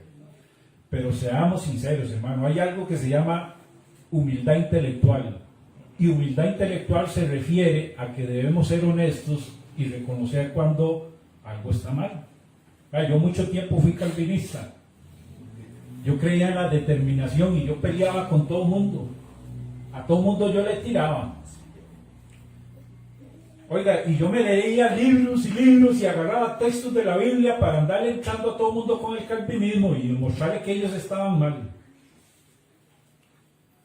Pero seamos sinceros, hermano, hay algo que se llama humildad intelectual. Y humildad intelectual se refiere a que debemos ser honestos y reconocer cuando algo está mal. Yo mucho tiempo fui calvinista. Yo creía en la determinación y yo peleaba con todo el mundo. A todo el mundo yo le tiraba. Oiga, y yo me leía libros y agarraba textos de la Biblia para andarle echando a todo el mundo con el calvinismo y mostrarle que ellos estaban mal.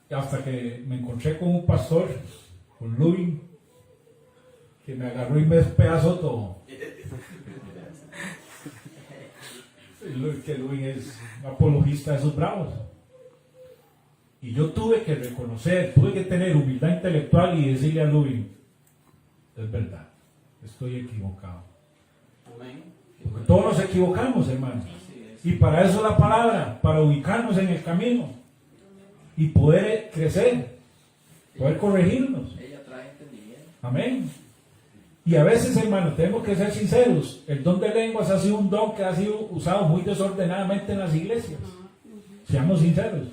Hasta que me encontré con un pastor, con Luis, que me agarró y me despedazó todo. Que Luis es apologista de esos bravos. Y yo tuve que reconocer, tuve que tener humildad intelectual y decirle a Luis: es verdad, estoy equivocado. Amén. Porque todos nos equivocamos, hermanos. Así es. Y para eso la palabra, para ubicarnos en el camino y poder crecer, poder corregirnos. Ella trae entendimiento. Amén. Y a veces, hermano, tenemos que ser sinceros. El don de lenguas ha sido un don que ha sido usado muy desordenadamente en las iglesias. Seamos sinceros.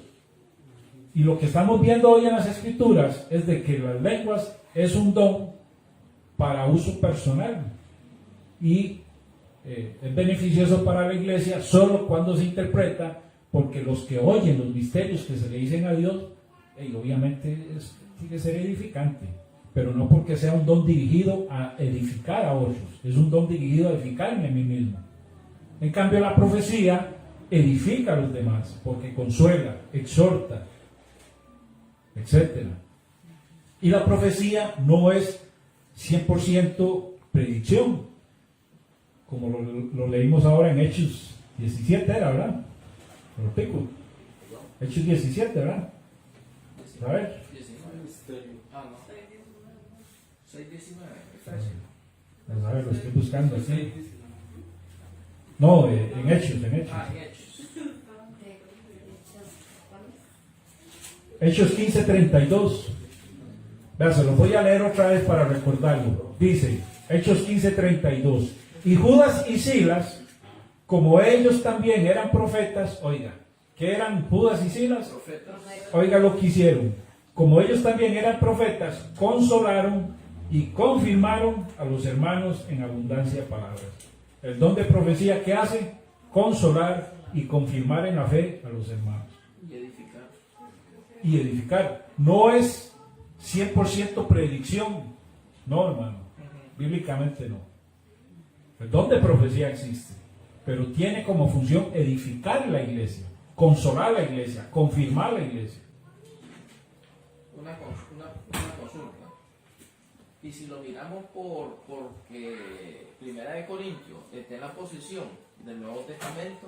Y lo que estamos viendo hoy en las escrituras es de que las lenguas es un don para uso personal. Y es beneficioso para la iglesia solo cuando se interpreta, porque los que oyen los misterios que se le dicen a Dios, obviamente tiene que ser edificante. Pero no porque sea un don dirigido a edificar a otros, es un don dirigido a edificarme a mí mismo. En cambio, la profecía edifica a los demás, porque consuela, exhorta, etc. Y la profecía no es 100% predicción, como lo leímos ahora en Hechos 17, era, ¿verdad? Lo repito. Hechos 17, ¿verdad? A ver. 19. Ah, no. 6:19. Efesios. A ver, lo estoy buscando así. No, en Hechos. Ah, en Hechos. Hechos 15:32. Vean, se lo voy a leer otra vez para recordarlo. Dice, Hechos 15:32. Y Judas y Silas, como ellos también eran profetas, oiga, ¿qué eran Judas y Silas? Profetas. Oiga lo que hicieron. Como ellos también eran profetas, consolaron y confirmaron a los hermanos en abundancia de palabras. El don de profecía, ¿qué hace? Consolar y confirmar en la fe a los hermanos. Y edificar. Y edificar. No es 100% predicción. No, hermano. Bíblicamente no. El don de profecía existe, pero tiene como función edificar la iglesia, consolar la iglesia, confirmar la iglesia. Una consulta. Y si lo miramos porque Primera de Corintios está en la posición del Nuevo Testamento,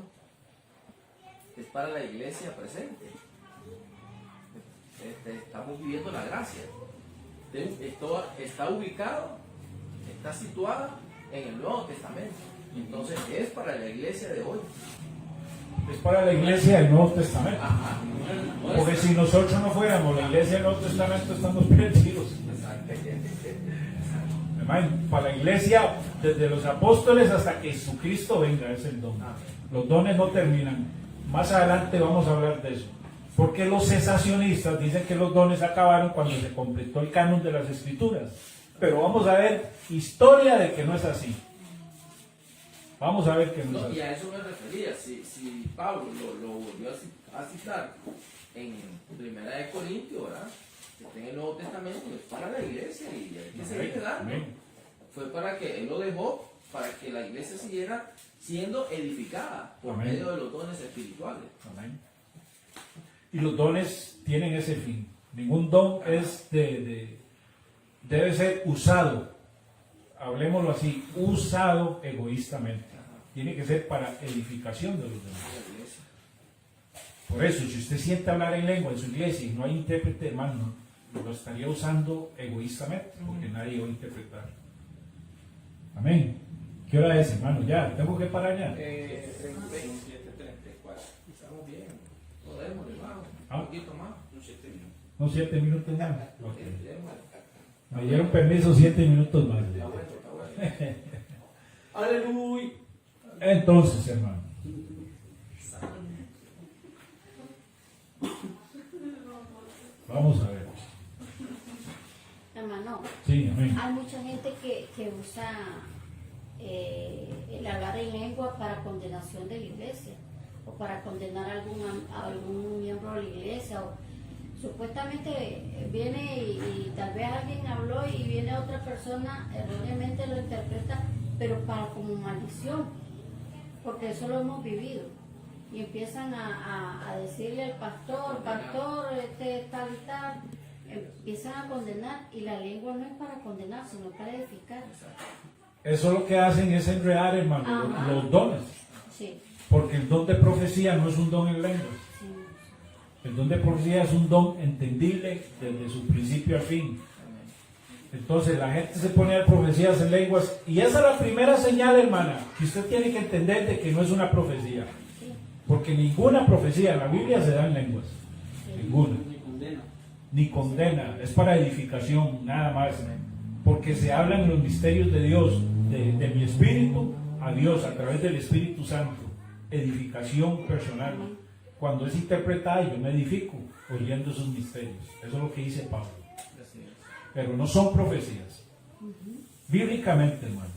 es para la iglesia presente. Estamos viviendo la gracia. Esto está ubicado, está situada en el Nuevo Testamento. Entonces es para la iglesia de hoy. Es para la iglesia del Nuevo Testamento. Ajá. Porque si nosotros no fuéramos la iglesia del Nuevo Testamento, estamos perdidos. Hermano, para la iglesia, desde los apóstoles hasta que Jesucristo venga, es el don. Los dones no terminan. Más adelante vamos a hablar de eso. Porque los cesacionistas dicen que los dones acabaron cuando se completó el canon de las Escrituras. Pero vamos a ver historia de que no es así. Vamos a ver que no es No, así. y a eso me refería. Si Pablo lo volvió a citar en Primera de Corintios, ¿verdad? Que está en el Nuevo Testamento, es para la iglesia y hay que seguir dando. Amén. Fue para que él lo dejó, para que la iglesia siguiera siendo edificada por Amén. medio de los dones espirituales. Amén. Y los dones tienen ese fin. Ningún don es debe ser usado, hablemoslo así, usado egoístamente. Tiene que ser para edificación de los demás. La iglesia. Por eso, si usted siente hablar en lengua en su iglesia y no hay intérprete, hermano, lo estaría usando egoístamente, porque nadie va a interpretar. Amén. ¿Qué hora es, hermano? Ya, tengo que parar ya. 7:34. Estamos bien. Podemos, hermano. Ah. Un poquito más. Unos 7 minutos. No, 7 minutos más. Ok. Démosle. Me dieron permiso 7 minutos más. Está bueno, está bueno. Aleluya. Entonces, hermano, vamos a ver. Hermano, Sí, amén. hay mucha gente que usa el hablar en lengua para condenación de la iglesia o para condenar a algún miembro de la iglesia. O, supuestamente viene y tal vez alguien habló y viene otra persona, erróneamente lo interpreta, pero para como maldición, porque eso lo hemos vivido. Y empiezan a decirle al pastor, tal y tal, empiezan a condenar, y la lengua no es para condenar, sino para edificar. Eso lo que hacen es enredar, hermano, Ajá. los dones. Sí, Porque el don de profecía no es un don en lengua. sí. El don de profecía es un don entendible desde su principio al fin. Entonces la gente se pone a dar profecías en lenguas y esa es la primera señal, hermana, que usted tiene que entender de que no es una profecía. Porque ninguna profecía en la Biblia se da en lenguas. Ninguna. Ni condena. Es para edificación, nada más. Porque se hablan los misterios de Dios, de mi espíritu a Dios a través del Espíritu Santo. Edificación personal. Cuando es interpretada, yo me edifico oyendo esos misterios. Eso es lo que dice Pablo. Pero no son profecías. Bíblicamente, hermano.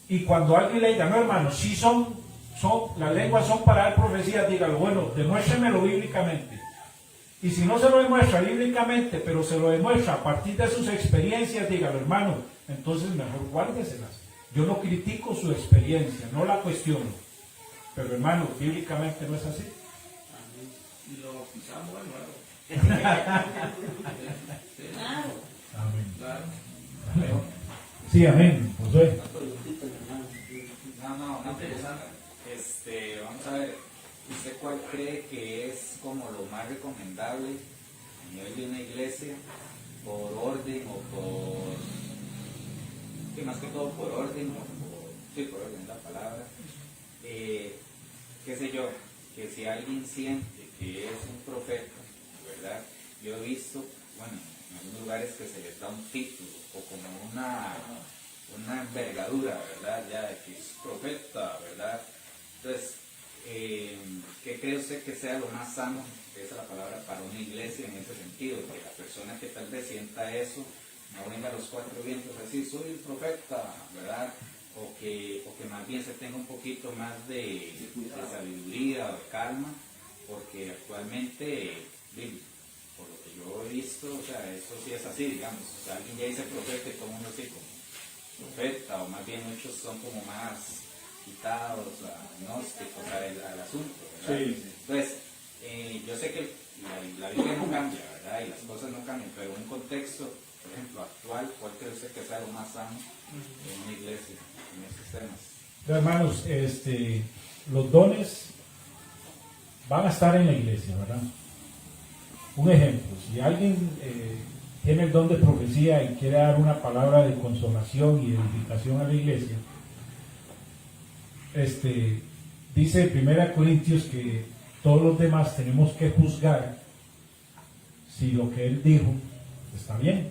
Y cuando alguien le diga, no, hermano, sí las lenguas son para dar profecías, dígalo, bueno, demuéstremelo bíblicamente. Y si no se lo demuestra bíblicamente, pero se lo demuestra a partir de sus experiencias, dígalo, hermano, entonces mejor guárdeselas. Yo no critico su experiencia, no la cuestiono. Pero hermano, bíblicamente no es así. Y lo pisamos de nuevo. Amén. Claro. Amén. Sí, amén. Josué. No, interesante. Vamos a ver, ¿usted cuál cree que es como lo más recomendable a nivel de una iglesia, por orden o por, sí, más que todo por orden o por, sí, por orden es la palabra, qué sé yo, que si alguien siente que es un profeta, ¿verdad? Yo he visto, bueno, en algunos lugares que se les da un título o como una envergadura, ¿verdad? Ya de que es profeta, ¿verdad? Entonces, ¿qué cree usted que sea lo más sano, que es la palabra, para una iglesia en ese sentido? Que la persona que tal vez sienta eso, no venga a los cuatro vientos así, soy el profeta, ¿verdad? O que más bien se tenga un poquito más de sabiduría o de calma, porque actualmente, por lo que yo he visto, o sea, eso sí es así, digamos, o sea, alguien ya dice profeta y todo el mundo así como profeta, o más bien muchos son como más quitados, agnósticos al asunto, ¿verdad? Sí. Entonces, yo sé que la Biblia no cambia, ¿verdad? Y las cosas no cambian, pero en un contexto, por ejemplo, actual, ¿cuál cree usted que sea lo más sano en una iglesia, en estos temas? Hermanos, los dones van a estar en la iglesia, ¿verdad? Un ejemplo, si alguien tiene el don de profecía y quiere dar una palabra de consolación y edificación a la iglesia, dice 1 Corintios que todos los demás tenemos que juzgar si lo que él dijo está bien.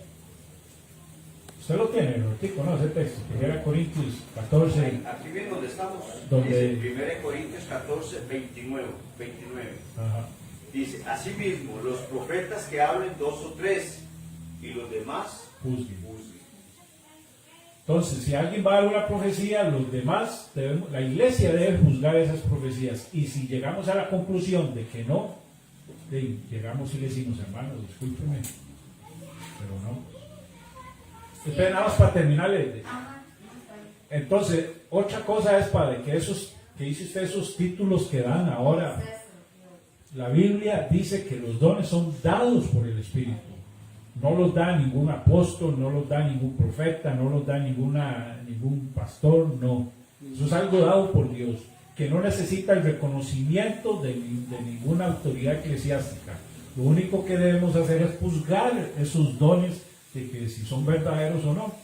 Usted lo tiene, el artículo, ¿no? Ese texto, 1 Corintios 14. Aquí bien donde estamos, Donde... dice 1 Corintios 14, 29. Ajá. Dice, asimismo, los profetas que hablen 2 o 3, y los demás Juzguen. juzguen. Entonces, si alguien va a dar una profecía, los demás, la iglesia debe juzgar esas profecías. Y si llegamos a la conclusión de que no, llegamos y le decimos, hermano, discúlpeme, pero no. Espera, nada más para terminar. Entonces, otra cosa es para que que dice usted, esos títulos que dan ahora. La Biblia dice que los dones son dados por el Espíritu. No los da ningún apóstol, no los da ningún profeta, no los da ningún pastor, no. Eso es algo dado por Dios, que no necesita el reconocimiento de ninguna autoridad eclesiástica. Lo único que debemos hacer es juzgar esos dones de que si son verdaderos o no.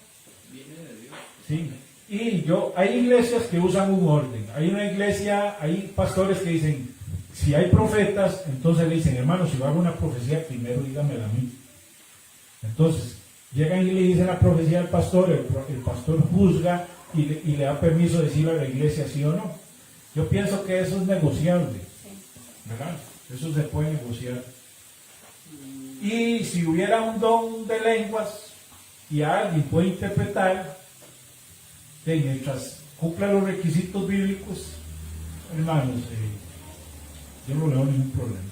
Viene de Dios. Sí. Y hay iglesias que usan un orden. Hay pastores que dicen, si hay profetas, entonces le dicen, hermano, si va a haber una profecía, primero dígamela a mí. Entonces, llegan y le dicen la profecía al pastor, el pastor juzga y le da permiso de decirle a la iglesia sí o no. Yo pienso que eso es negociable, ¿verdad? Eso se puede negociar. Y si hubiera un don de lenguas y alguien puede interpretar, mientras cumpla los requisitos bíblicos, hermanos, yo no le veo ningún problema.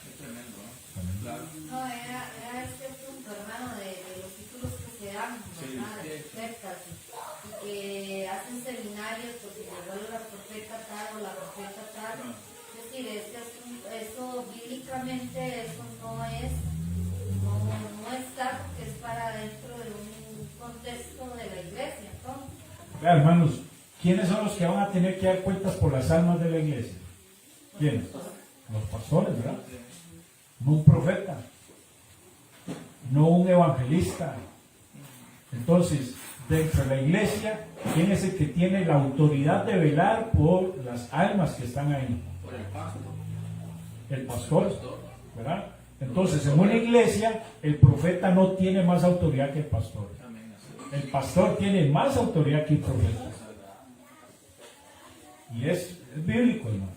Es tremendo, ¿no? Amén. Claro. No, era este punto, hermano, de los títulos que se dan, ¿verdad? Sí, De profetas, y que hacen seminarios porque llegó la profeta tal o la profeta tal. Es decir, eso bíblicamente eso no está, porque es para dentro de un contexto de la iglesia, entonces. Vea, hermanos, ¿quiénes son los que van a tener que dar cuentas por las almas de la iglesia? ¿Quiénes? Los pastores, ¿verdad? No un profeta. no un evangelista. Entonces, dentro de la iglesia, ¿quién es el que tiene la autoridad de velar por las almas que están ahí? Por el pasto. El pastor, ¿verdad? Entonces, en una iglesia, el profeta no tiene más autoridad que el pastor. Amén, así es. El pastor tiene más autoridad que el profeta. Y es bíblico, hermano.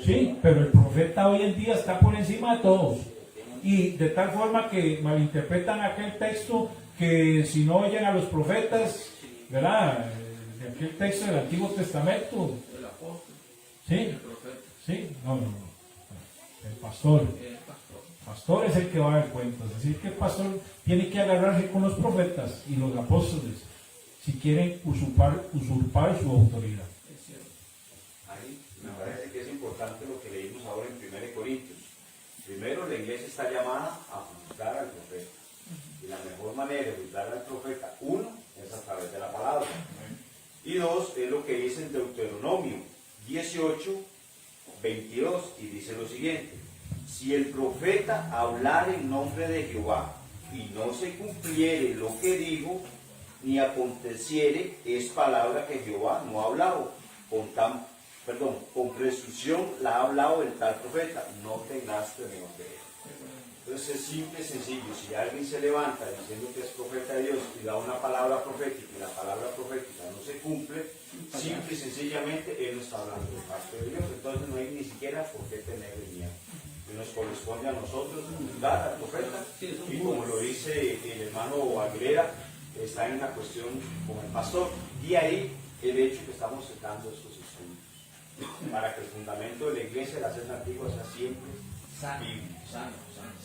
Sí, pero el profeta hoy en día está por encima de todos. Y de tal forma que malinterpretan aquel texto que si no oyen a los profetas, ¿verdad? De aquel texto del Antiguo Testamento. El apóstol, ¿Sí? el profeta, ¿Sí? No. El pastor. el pastor. Pastor es el que va a dar cuentas. Es decir, que el pastor tiene que agarrarse con los profetas y los apóstoles si quieren usurpar su autoridad. Es cierto. Ahí me parece que es importante lo que leímos ahora en 1 Corintios. Primero, la iglesia está llamada a juzgar al profeta. Y la mejor manera de juzgar al profeta, uno, es a través de la palabra. Y dos, es lo que dice en Deuteronomio 18, 22, y dice lo siguiente: si el profeta hablar en nombre de Jehová y no se cumpliere lo que dijo, ni aconteciere, es palabra que Jehová no ha hablado, con presunción la ha hablado el tal profeta, no tengas temor de él. Entonces es simple y sencillo. Si alguien se levanta diciendo que es profeta de Dios y da una palabra profética y la palabra profética no se cumple, simple y sencillamente él no está hablando de parte de Dios. Entonces no hay ni siquiera por qué tenerle miedo. Y nos corresponde a nosotros juzgar al profeta, y como lo dice el hermano Aguilera, está en una cuestión con el pastor, y ahí el hecho que estamos sacando estos estudios para que el fundamento de la iglesia de la senda antigua sea siempre bíblico.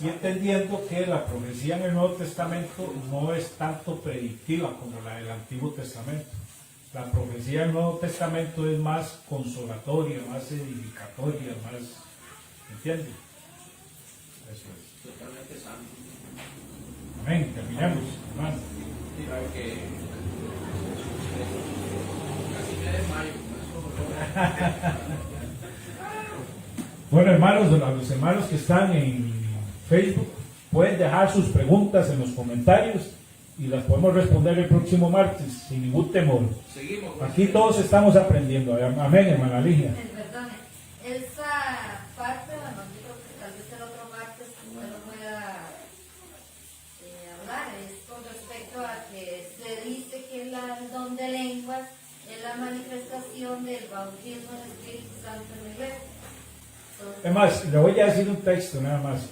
Y entendiendo que la profecía en el Nuevo Testamento no es tanto predictiva como la del Antiguo Testamento. La profecía del Nuevo Testamento es más consolatoria, más edificatoria, más... ¿Entiende? Eso es. Totalmente santo. Amén. Terminamos, hermano. Mira que casi me desmayo. Bueno, hermanos, a los hermanos que están en Facebook, pueden dejar sus preguntas en los comentarios y las podemos responder el próximo martes sin ningún temor. Seguimos. Aquí todos estamos aprendiendo. Amén, hermana Ligia. Perdón, esa parte, bueno, yo creo que tal vez el otro martes usted lo pueda hablar, es con respecto a que se dice que el don de lenguas es la manifestación del bautismo del Espíritu Santo en la iglesia. Entonces, Es más, le voy a decir un texto nada más.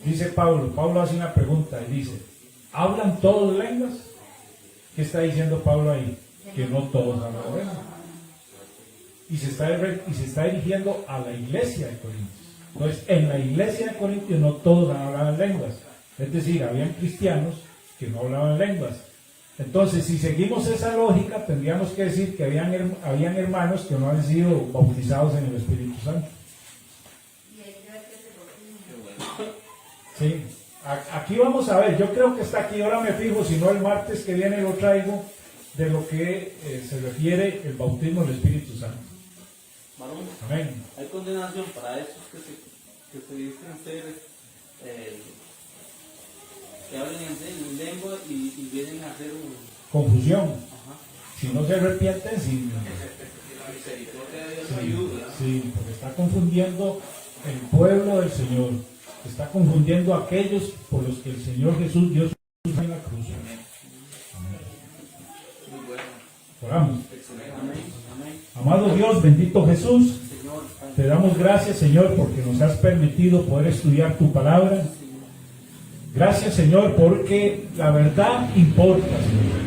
Dice Pablo hace una pregunta y dice, ¿hablan todos lenguas? ¿Qué está diciendo Pablo ahí? Que no todos hablan lenguas. Y se está dirigiendo a la iglesia de Corintios. Entonces, en la iglesia de Corintios no todos hablaban lenguas. Es decir, habían cristianos que no hablaban lenguas. Entonces, si seguimos esa lógica, tendríamos que decir que habían hermanos que no han sido bautizados en el Espíritu Santo. y ahí ya que se lo Qué bueno. Sí, aquí vamos a ver, yo creo que está aquí, ahora me fijo, si no el martes que viene lo traigo, de lo que se refiere el bautismo del Espíritu Santo. Varón, Amén. hay condenación para esos que se dicen ser, que hablan en lengua y vienen a hacer un... Confusión. Ajá. Si no se arrepienten, sí. La misericordia de Dios nos ayuda. Sí, porque está confundiendo el pueblo del Señor. Está confundiendo a aquellos por los que el Señor Jesús dio su cruz en la cruz. Muy bueno. Oramos. Excelente. Amén. Amado Dios, bendito Jesús, Señor, te damos gracias, Señor, porque nos has permitido poder estudiar tu palabra. Gracias, Señor, porque la verdad importa, Señor.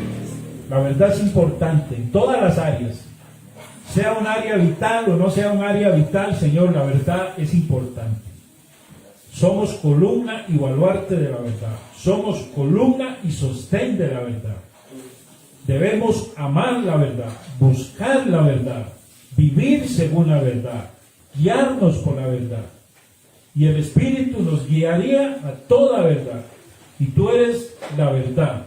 La verdad es importante en todas las áreas. Sea un área vital o no sea un área vital, Señor, la verdad es importante. Somos columna y baluarte de la verdad. Somos columna y sostén de la verdad. Debemos amar la verdad, buscar la verdad, vivir según la verdad, guiarnos por la verdad. Y el Espíritu nos guiaría a toda verdad. Y tú eres la verdad.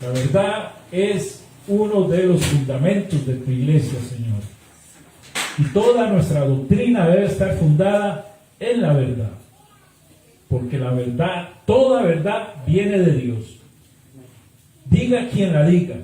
La verdad es uno de los fundamentos de tu iglesia, Señor. Y toda nuestra doctrina debe estar fundada en la verdad. porque la verdad, toda verdad viene de Dios. Diga quien la diga.